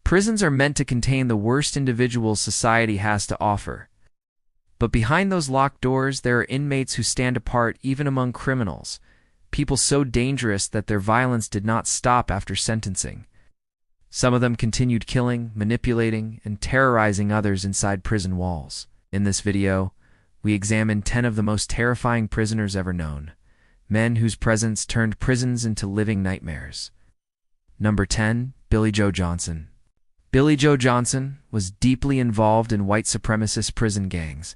Prisons are meant to contain the worst individuals society has to offer. But behind those locked doors, there are inmates who stand apart even among criminals, people so dangerous that their violence did not stop after sentencing. Some of them continued killing, manipulating, and terrorizing others inside prison walls. In this video, we examine 10 of the most terrifying prisoners ever known, men whose presence turned prisons into living nightmares. Number 10. Billy Joe Johnson. Billy Joe Johnson was deeply involved in white supremacist prison gangs,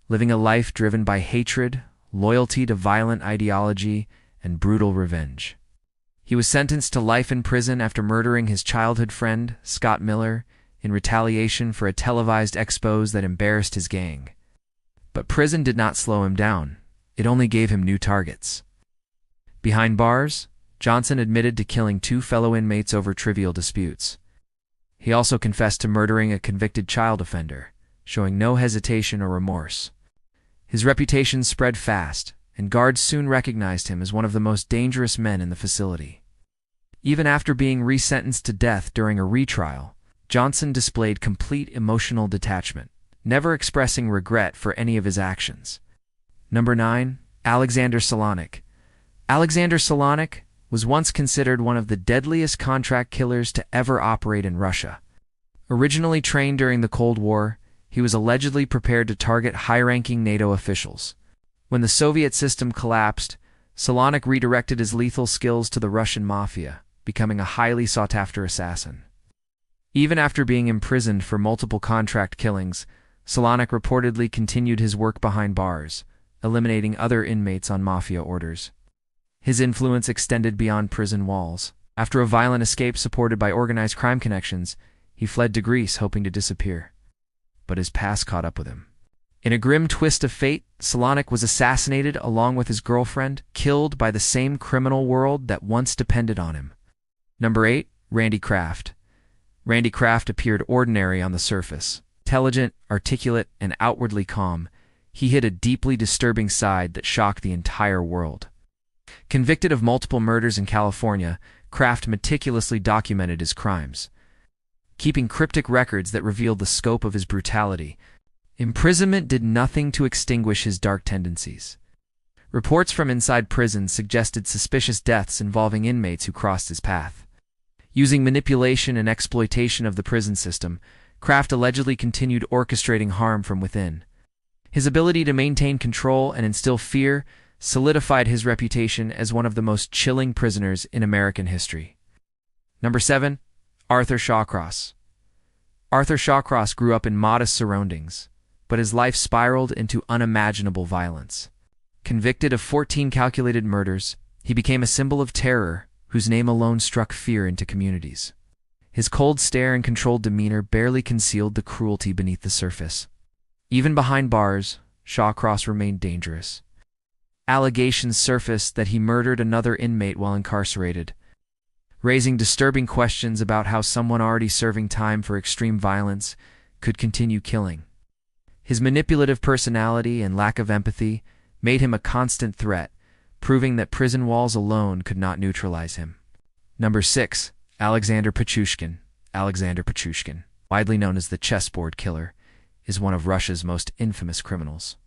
living a life driven by hatred, loyalty to violent ideology, and brutal revenge. He was sentenced to life in prison after murdering his childhood friend, Scott Miller, in retaliation for a televised expose that embarrassed his gang. But prison did not slow him down. It only gave him new targets. Behind bars, Johnson admitted to killing 2 fellow inmates over trivial disputes. He also confessed to murdering a convicted child offender, showing no hesitation or remorse. His reputation spread fast, and guards soon recognized him as one of the most dangerous men in the facility. Even after being resentenced to death during a retrial, Johnson displayed complete emotional detachment, never expressing regret for any of his actions. Number 9. Alexander Solonik. Alexander Solonik was once considered one of the deadliest contract killers to ever operate in Russia. Originally trained during the Cold War, he was allegedly prepared to target high-ranking NATO officials. When the Soviet system collapsed, Solonik redirected his lethal skills to the Russian mafia, becoming a highly sought-after assassin. Even after being imprisoned for multiple contract killings, Solonik reportedly continued his work behind bars, eliminating other inmates on mafia orders. His influence extended beyond prison walls. After a violent escape supported by organized crime connections, he fled to Greece hoping to disappear. But his past caught up with him. In a grim twist of fate, Solonik was assassinated along with his girlfriend, killed by the same criminal world that once depended on him. Number 8. Randy Kraft. Randy Kraft appeared ordinary on the surface. Intelligent, articulate, and outwardly calm, he hid a deeply disturbing side that shocked the entire world. Convicted of multiple murders in California, Kraft meticulously documented his crimes, keeping cryptic records that revealed the scope of his brutality. Imprisonment did nothing to extinguish his dark tendencies. Reports from inside prisons suggested suspicious deaths involving inmates who crossed his path. Using manipulation and exploitation of the prison system, Kraft allegedly continued orchestrating harm from within. His ability to maintain control and instill fear solidified his reputation as one of the most chilling prisoners in American history. Number 7. Arthur Shawcross. Arthur Shawcross grew up in modest surroundings, but his life spiraled into unimaginable violence. Convicted of 14 calculated murders, he became a symbol of terror whose name alone struck fear into communities. His cold stare and controlled demeanor barely concealed the cruelty beneath the surface. Even behind bars, Shawcross remained dangerous. Allegations surfaced that he murdered another inmate while incarcerated, raising disturbing questions about how someone already serving time for extreme violence could continue killing. His manipulative personality and lack of empathy made him a constant threat, proving that prison walls alone could not neutralize him. Number 6. Alexander Pichushkin. Alexander Pichushkin, widely known as the chessboard killer, is one of Russia's most infamous criminals.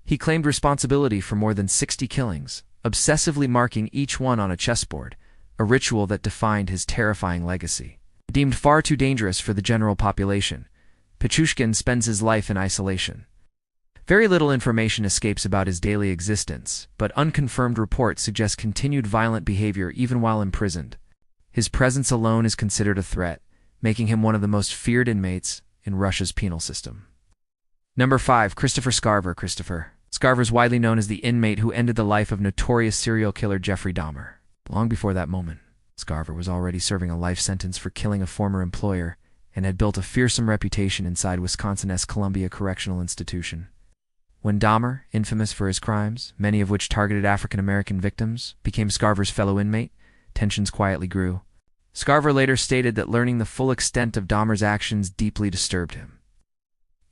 He claimed responsibility for more than 60 killings, obsessively marking each one on a chessboard, a ritual that defined his terrifying legacy. Deemed far too dangerous for the general population, Pichushkin spends his life in isolation. Very little information escapes about his daily existence, but unconfirmed reports suggest continued violent behavior even while imprisoned. His presence alone is considered a threat, making him one of the most feared inmates in Russia's penal system. Number 5. Christopher Scarver. Christopher Scarver is widely known as the inmate who ended the life of notorious serial killer Jeffrey Dahmer. Long before that moment, Scarver was already serving a life sentence for killing a former employer and had built a fearsome reputation inside Wisconsin's Columbia Correctional Institution. When Dahmer, infamous for his crimes, many of which targeted African-American victims, became Scarver's fellow inmate, tensions quietly grew. Scarver later stated that learning the full extent of Dahmer's actions deeply disturbed him.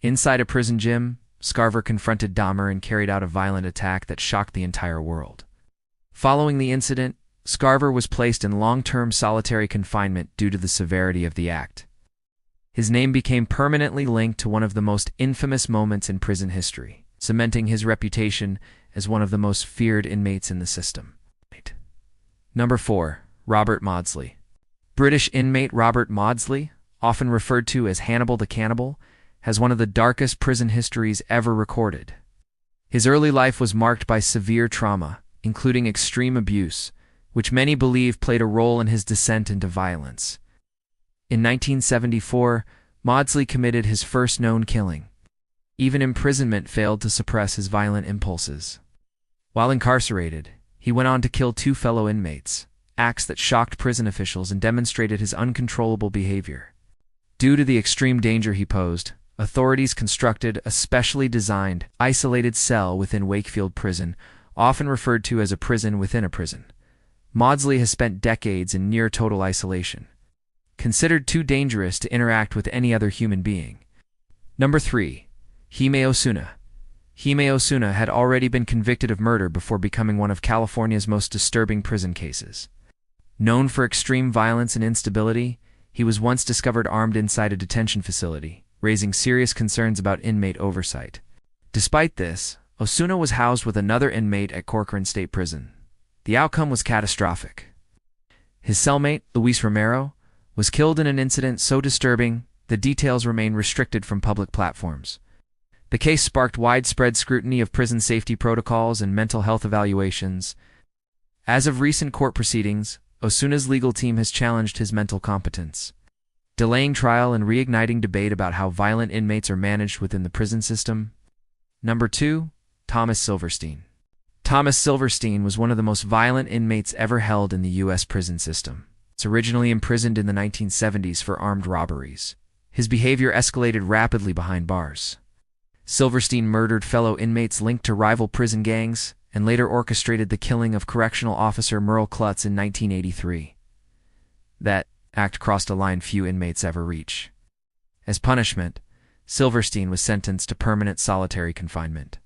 Inside a prison gym, Scarver confronted Dahmer and carried out a violent attack that shocked the entire world. Following the incident, Scarver was placed in long-term solitary confinement due to the severity of the act. His name became permanently linked to one of the most infamous moments in prison history, cementing his reputation as one of the most feared inmates in the system. Number 4. Robert Maudsley. British inmate Robert Maudsley, often referred to as Hannibal the Cannibal, has one of the darkest prison histories ever recorded. His early life was marked by severe trauma, including extreme abuse, which many believe played a role in his descent into violence. In 1974, Maudsley committed his first known killing. Even imprisonment failed to suppress his violent impulses. While incarcerated, he went on to kill 2 fellow inmates, acts that shocked prison officials and demonstrated his uncontrollable behavior. Due to the extreme danger he posed, authorities constructed a specially designed, isolated cell within Wakefield Prison, often referred to as a prison within a prison. Maudsley has spent decades in near-total isolation, considered too dangerous to interact with any other human being. Number 3. Jaime Osuna. Jaime Osuna had already been convicted of murder before becoming one of California's most disturbing prison cases. Known for extreme violence and instability, he was once discovered armed inside a detention facility, raising serious concerns about inmate oversight. Despite this, Osuna was housed with another inmate at Corcoran State Prison. The outcome was catastrophic. His cellmate, Luis Romero, was killed in an incident so disturbing the details remain restricted from public platforms. The case sparked widespread scrutiny of prison safety protocols and mental health evaluations. As of recent court proceedings, Osuna's legal team has challenged his mental competence, delaying trial and reigniting debate about how violent inmates are managed within the prison system. Number 2. Thomas Silverstein. Thomas Silverstein was one of the most violent inmates ever held in the U.S. prison system. He was originally imprisoned in the 1970s for armed robberies. His behavior escalated rapidly behind bars. Silverstein murdered fellow inmates linked to rival prison gangs and later orchestrated the killing of correctional officer Merle Klutz in 1983. That act crossed a line few inmates ever reach. As punishment, Silverstein was sentenced to permanent solitary confinement.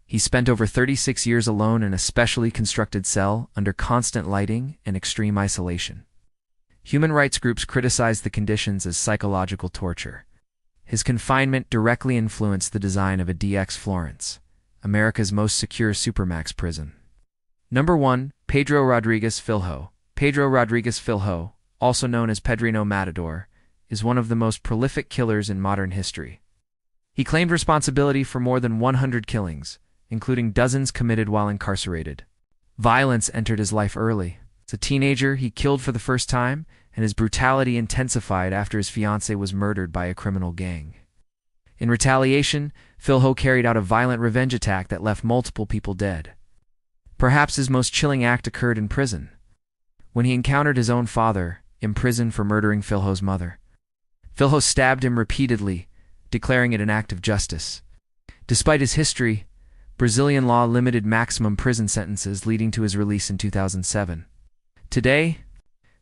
He spent over 36 years alone in a specially constructed cell under constant lighting and extreme isolation. Human rights groups criticized the conditions as psychological torture. His confinement directly influenced the design of a DX Florence, America's most secure supermax prison. Number 1. Pedro Rodriguez Filho. Pedro Rodriguez Filho, also known as Pedrino Matador, is one of the most prolific killers in modern history. He claimed responsibility for more than 100 killings, including dozens committed while incarcerated. Violence entered his life early. As a teenager, he killed for the first time, and his brutality intensified after his fiancée was murdered by a criminal gang. In retaliation, Filho carried out a violent revenge attack that left multiple people dead. Perhaps his most chilling act occurred in prison, when he encountered his own father, imprisoned for murdering Filho's mother. Filho stabbed him repeatedly, declaring it an act of justice. Despite his history, Brazilian law limited maximum prison sentences, leading to his release in 2007. Today,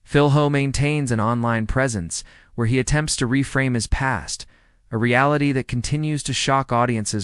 Filho maintains an online presence where he attempts to reframe his past, a reality that continues to shock audiences